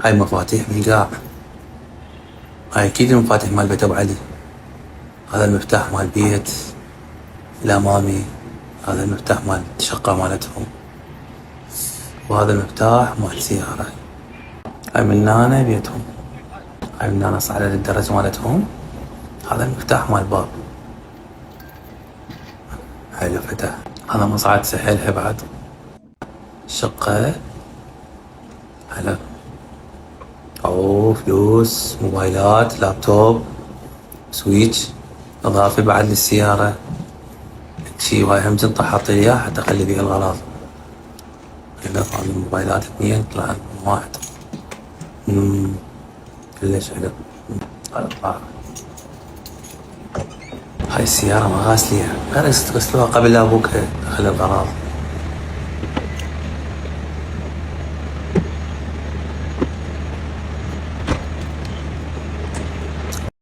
هاي مفاتيح بالقاع. هاي اكيد المفاتيح مال بيت ابو علي. هذا المفتاح مال بيت الامامي. هذا المفتاح مال الشقة مالتهم. وهذا المفتاح مال سيارة. هاي من هنا بيتهم. هاي من هنا صعدة للدرج مالتهم. هذا المفتاح مال الباب. هاي اللي فتح. هذا مصعد سحيلها بعد. الشقة. هلا. اوه فلوس، موبايلات، لابتوب، سويتش، اضافي بعد للسيارة. شي وهاي هم جنطة حاطين اياها حتى اخلي بيها الغراض. هنا هذي الموبايلات اثنين طلع عندهم واحد. كلش حلو. هذا طلع. هاي السيارة ما غاسليها، غير غسلوها قبل لا ابوك دخل الغراض.